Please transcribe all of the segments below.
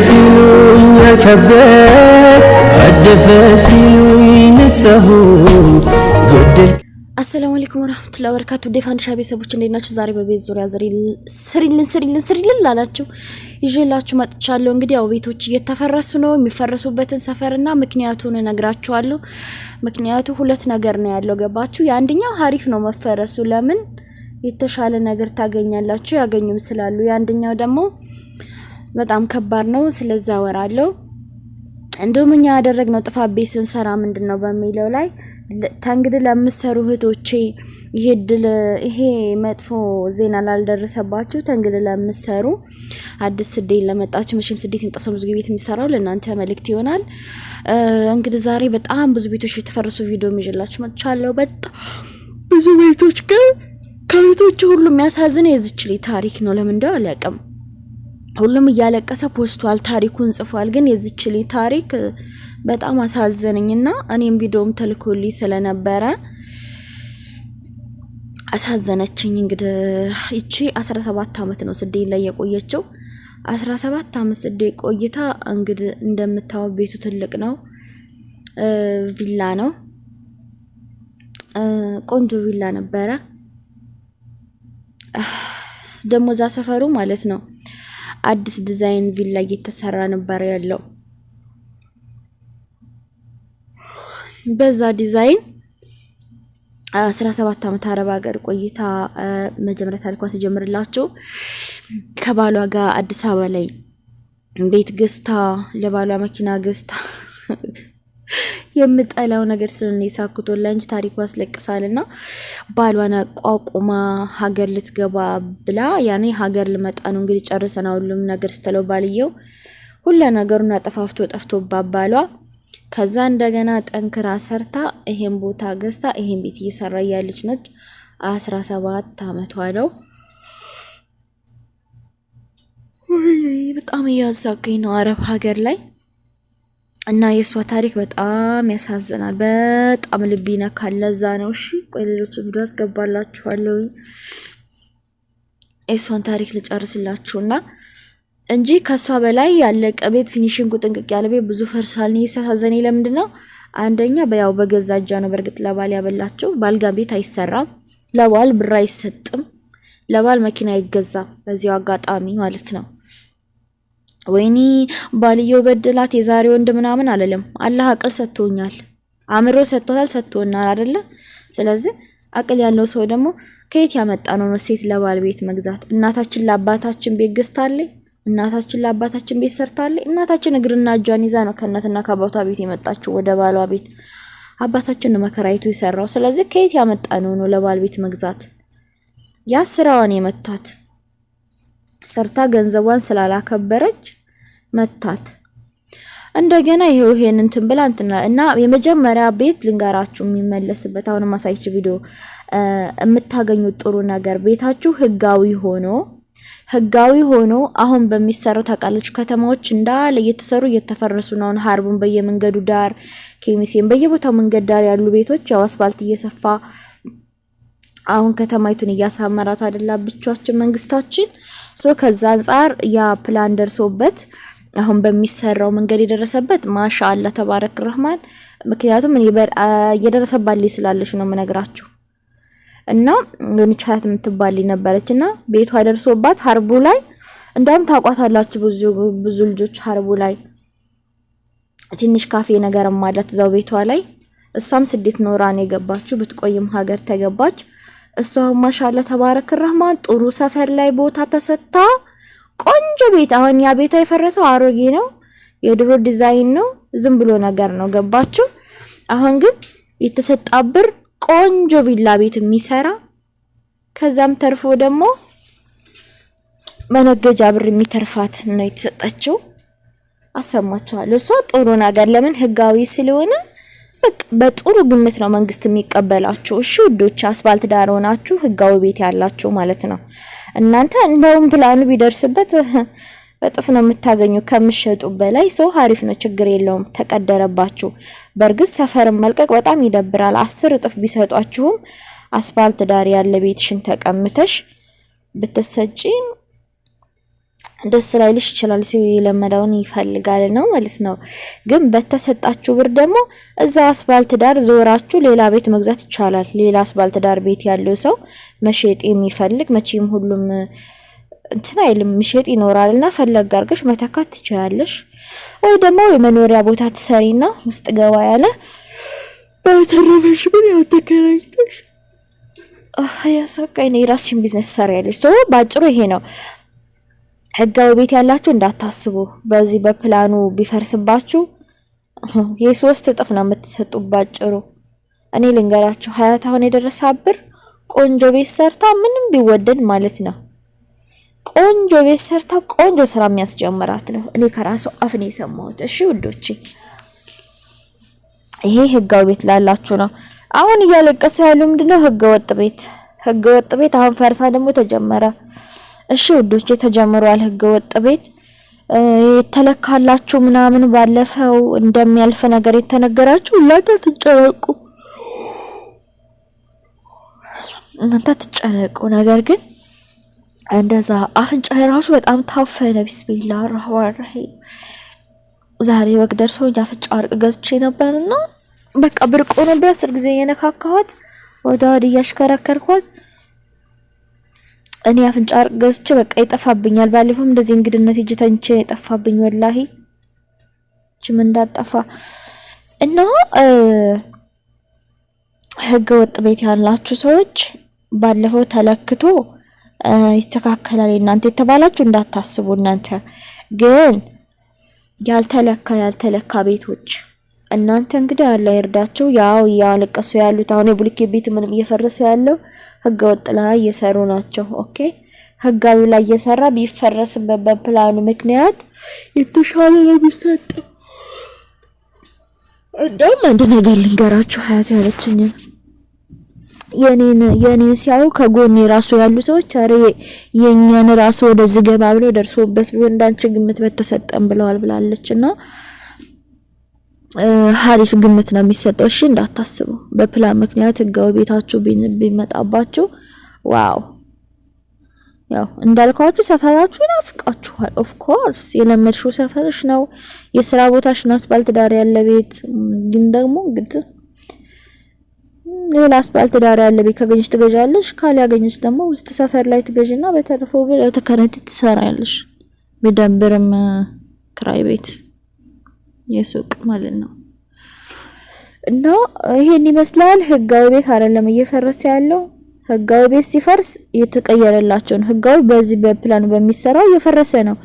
ሲሉኝ የከበት አደፈ ሲሉኝ ንሰሁ ጎደል። አሰላሙ አለይኩም ወራህመቱላሂ ወበረካቱ። ዴፋንሻ ቤተሰቦች እንዴት ናችሁ? ዛሬ በቤት ዙሪያ ስሪልን ላላችሁ ይዤላችሁ መጥቻለሁ። እንግዲህ ያው ቤቶች እየተፈረሱ ነው። የሚፈረሱበትን ሰፈርና ምክንያቱን እነግራችኋለሁ። ምክንያቱ ሁለት ነገር ነው ያለው፣ ገባችሁ? የአንደኛው ሀሪፍ ነው መፈረሱ፣ ለምን የተሻለ ነገር ታገኛላችሁ ያገኙም ስላሉ። የአንደኛው ደግሞ በጣም ከባድ ነው፣ ስለዛ ወራለው። እንደውም እኛ ያደረግነው ጥፋት ቤት ስንሰራ ምንድነው በሚለው ላይ ታንግድ ለምሰሩ እህቶቼ ይሄ መጥፎ ዜና ላልደረሰባችሁ ታንግድ ለምሰሩ አዲስ ስደት ለመጣችሁ መቼም ስደት የምጣሰው ብዙ ቤት የሚሰራው ለእናንተ መልእክት ይሆናል። እንግዲህ ዛሬ በጣም ብዙ ቤቶች የተፈረሱ ቪዲዮ ይዤላችሁ መጥቻለሁ። በጣም ብዙ ቤቶች ግን ከቤቶቹ ሁሉ የሚያሳዝነው የዚች ልጅ ታሪክ ነው። ለምን እንደው አላውቅም። ሁሉም እያለቀሰ ፖስቷል፣ ታሪኩን ጽፏል። ግን የዚች ልጅ ታሪክ በጣም አሳዘነኝና እኔም ቪዲዮም ተልኮልኝ ስለነበረ አሳዘነችኝ። እንግዲህ እቺ 17 አመት ነው ስደት ላይ የቆየችው። 17 አመት ስደት ቆይታ እንግዲህ እንደምታው ቤቱ ትልቅ ነው፣ ቪላ ነው፣ ቆንጆ ቪላ ነበረ። ደሞ ዛ ሰፈሩ ማለት ነው አዲስ ዲዛይን ቪላ እየተሰራ ነበር ያለው። በዛ ዲዛይን 17 አመት አረብ ሀገር ቆይታ መጀመሪያ ታሪኳን ሲጀምርላችሁ ከባሏ ጋር አዲስ አበባ ላይ ቤት ገዝታ ለባሏ መኪና ገዝታ የምጠላው ነገር ስለኔ ሳክቶላ እንጂ ታሪኳ ያስለቅሳልና ባሏን አቋቁማ ሀገር ልትገባ ብላ ያኔ ሀገር ልመጣ ነው እንግዲህ ጨርሰና ሁሉም ነገር ስተለው ባልየው ሁሉ ነገሩን አጠፋፍቶ ጠፍቶባት ባሏ ከዛ እንደገና ጠንክራ ሰርታ ይሄን ቦታ ገዝታ ይሄን ቤት እየሰራ ያለች ነች። 17 አመቷ ነው። በጣም ያሳቀኝ ነው አረብ ሀገር ላይ እና የሷ ታሪክ በጣም ያሳዝናል። በጣም ልብ ይነካል። ለዛ ነው እሺ ቆይ ሌሎች ቪዲዮ አስገባላችኋለሁ እሷን ታሪክ ልጨርስላችሁና እንጂ ከሷ በላይ ያለቀ ቤት ፊኒሺንጉ ጥንቅቅ ያለ ቤት ብዙ ፈርሳል። ነው ያሳዘነኝ። ለምንድነው? አንደኛ በያው በገዛ እጇ ነው በርግጥ ለባል ያበላቸው። ባልጋ ቤት አይሰራም፣ ለባል ብር አይሰጥም፣ ለባል መኪና አይገዛም። በዚያው አጋጣሚ ማለት ነው። ወይኒ ባልየው በደላት የዛሬ ወንድ ምናምን አለለም። አላህ አቅል ሰጥቶኛል፣ አምሮ ሰጥቶታል፣ ሰጥቶናል አይደለ? ስለዚህ አቅል ያለው ሰው ደግሞ ከየት ያመጣ ነው ሴት ለባል ቤት መግዛት? እናታችን ለአባታችን ቤት ገዝታለች፣ እናታችን ለአባታችን ቤት ሰርታለች። እናታችን እግርና እጇን ይዛ ነው ከእናትና ከአባቷ ቤት የመጣችው ወደ ባሏ ቤት። አባታችን መከራይቱ ይሰራው። ስለዚህ ከየት ያመጣ ነው ለባል ቤት መግዛት? ያ ስራዋን የመታት ሰርታ ገንዘቧን ስላላከበረች መታት። እንደገና ይሄን እንትን ብላ እና የመጀመሪያ ቤት ልንጋራችሁ የሚመለስበት አሁን ማሳይች ቪዲዮ የምታገኙት ጥሩ ነገር ቤታችሁ ህጋዊ ሆኖ አሁን በሚሰራው ታቃለች ከተማዎች እንዳለ እየተሰሩ እየተፈረሱ ነው። ሀርቡን በየመንገዱ ዳር ኬሚሴን በየቦታው መንገድ ዳር ያሉ ቤቶች ያው አስፋልት እየሰፋ አሁን ከተማይቱን እያሳመራት አይደላ ብቻችን መንግስታችን ከዛ አንፃር ያ ፕላን ደርሶበት አሁን በሚሰራው መንገድ የደረሰበት ማሻአላ ተባረክ ረህማን። ምክንያቱም እየደረሰባት ላይ ስላለሽ ነው መነግራችሁ። እና ለምቻት የምትባል ነበረችና ቤቷ ደርሶባት ሀርቡ ላይ እንደውም ታቋታላችሁ ብዙ ልጆች ሀርቡ ላይ ትንሽ ካፌ ነገር ማለት እዛው ቤቷ ላይ እሷም ስደት ኖራን የገባችሁ ብትቆይም ሀገር ተገባች። እሷም ማሻአላ ተባረክ ረህማን ጥሩ ሰፈር ላይ ቦታ ተሰጣ ቆንጆ ቤት። አሁን ያ ቤቷ የፈረሰው አሮጌ ነው፣ የድሮ ዲዛይን ነው፣ ዝም ብሎ ነገር ነው ገባችሁ። አሁን ግን የተሰጣብር ቆንጆ ቪላ ቤት የሚሰራ ከዛም ተርፎ ደግሞ መነገጃ ብር የሚተርፋት ነው የተሰጣቸው። አሰማችኋለሁ። እሷ ጥሩ ነገር ለምን ህጋዊ ስለሆነ በጥሩ ግምት ነው መንግስት የሚቀበላችሁ። እሺ ውዶች አስፋልት ዳር ሆናችሁ ህጋዊ ቤት ያላችሁ ማለት ነው። እናንተ እንደውም ፕላኑ ቢደርስበት በጥፍ ነው የምታገኙ ከምሸጡ በላይ። ሰው አሪፍ ነው፣ ችግር የለውም ተቀደረባችሁ። በርግጥ ሰፈር መልቀቅ በጣም ይደብራል። 10 እጥፍ ቢሰጧችሁም አስፋልት ዳር ያለ ቤትሽን ተቀምተሽ ብትሰጪ ደስ ላይልሽ ይችላል። ሰው የለመደውን ይፈልጋል ነው ማለት ነው። ግን በተሰጣችሁ ብር ደግሞ እዛ አስፋልት ዳር ዞራችሁ ሌላ ቤት መግዛት ይቻላል። ሌላ አስፋልት ዳር ቤት ያለው ሰው መሸጥ የሚፈልግ መቼም ሁሉም እንትና አይልም መሸጥ ይኖራልና ፈለግ አድርገሽ መተካት ትችያለሽ። ወይ ደግሞ የመኖሪያ ቦታ ትሰሪና ውስጥ ገባ ያለ በተረፈሽ ምን ያተከራይተሽ ያሳቀኝ የራስሽን ቢዝነስ ሰሪያለሽ። ሶ ባጭሩ ይሄ ነው። ህጋዊ ቤት ያላችሁ እንዳታስቡ በዚህ በፕላኑ ቢፈርስባችሁ የ3 እጥፍ ነው የምትሰጡት ባጭሩ። እኔ ልንገራችሁ ሀያት አሁን የደረሳብር ቆንጆ ቤት ሰርታ ምንም ቢወደድ ማለት ነው ቆንጆ ቤት ሰርታ ቆንጆ ስራ የሚያስጀምራት ነው። እኔ ከራሱ አፍ ነው የሰማሁት። እሺ ውዶቼ ይሄ ህጋዊ ቤት ላላችሁ ነው። አሁን እያለቀሰ ያለው ምንድነው? ህገወጥ ቤት አሁን ፈርሳ ደግሞ ተጀመረ። እሺ ውዶቼ ተጀምሯል ህገወጥ ቤት የተለካላችሁ ምናምን ባለፈው እንደሚያልፍ ነገር የተነገራችሁ እናንተ ትጨነቁ። ነገር ግን እንደዛ አፍንጫ ራሱ በጣም ታፈነ። ቢስሚላህ አርህማን ረሂም ዛሬ ወግ ደርሶኝ አፍንጫ አርቅ ገዝቼ ነበርና በቃ ብርቅ ነው። በ10 ጊዜ የነካካሁት ወደ ወዲህ ያሽከረከርኳት እኔ አፍንጫ አርቅ ገዝቼ በቃ ይጠፋብኛል። ባለፈው እንደዚህ እንግድነት ሂጅ ተንቼ ይጠፋብኝ ወላሂ ምን እንዳጠፋ እና ህገወጥ ቤት ያላችሁ ሰዎች ባለፈው ተለክቶ ይስተካከላል እናንተ የተባላችሁ እንዳታስቡ። እናንተ ግን ያልተለካ ቤቶች እናንተ እንግዲህ አለ ይርዳችሁ። ያው ያለቀሱ ያሉት አሁን የቡልኬ ቤት ምንም እየፈረሰ ያለው ህገወጥ ላይ እየሰሩ ናቸው። ኦኬ ህጋዊ ላይ እየሰራ ቢፈረስበት በፕላኑ ምክንያት የተሻለ ነው ቢሰጠው። እንደውም አንድ ነገር ልንገራችሁ ሀያት ያለችኝ የኔን ሲያው ከጎኔ ራሱ ያሉ ሰዎች አረ የኛን ራሱ ወደዚህ ገባ ብለው ደርሶበት ቢሆን እንዳንቺ ግምት በተሰጠን ብለዋል ብላለችና ሀሪፍ ግምት ነው የሚሰጠው። እሺ እንዳታስቡ በፕላን ምክንያት ህጋዊ ቤታችሁ ቢመጣባችሁ ዋው ያው እንዳልኳችሁ ሰፈራችሁ ይናፍቃችኋል። ኦፍ ኮርስ የለመድሽው ሰፈርሽ ነው የሥራ ቦታሽ ነው አስፋልት ዳር ያለ ቤት። ግን ደግሞ እንግዲህ ሌላ አስፋልት ዳር ያለ ቤት ካገኘሽ ትገዣለሽ፣ ካላገኘሽ ደግሞ ውስጥ ሰፈር ላይ ትገዢና በተረፈው ብር ተከራይተሽ ትሰራያለሽ። ቢደብርም ክራይ ቤት የሱቅ ማለት ነው። እና ይሄን ይመስላል። ህጋዊ ቤት አይደለም እየፈረሰ ያለው። ህጋዊ ቤት ሲፈርስ የተቀየረላቸው ነው። ህጋዊ በዚህ በፕላኑ በሚሰራው እየፈረሰ ነው።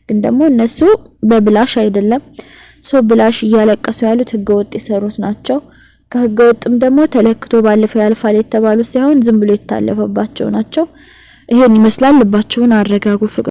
ግን ደግሞ እነሱ በብላሽ አይደለም ሶ ብላሽ እያለቀሱ ያሉት ህገወጥ የሰሩት ናቸው። ከህገወጥም ደግሞ ተለክቶ ባለፈው ያልፋል የተባሉ ሳይሆን ዝም ብሎ የታለፈባቸው ናቸው። ይሄን ይመስላል። ልባችሁን አረጋጉ።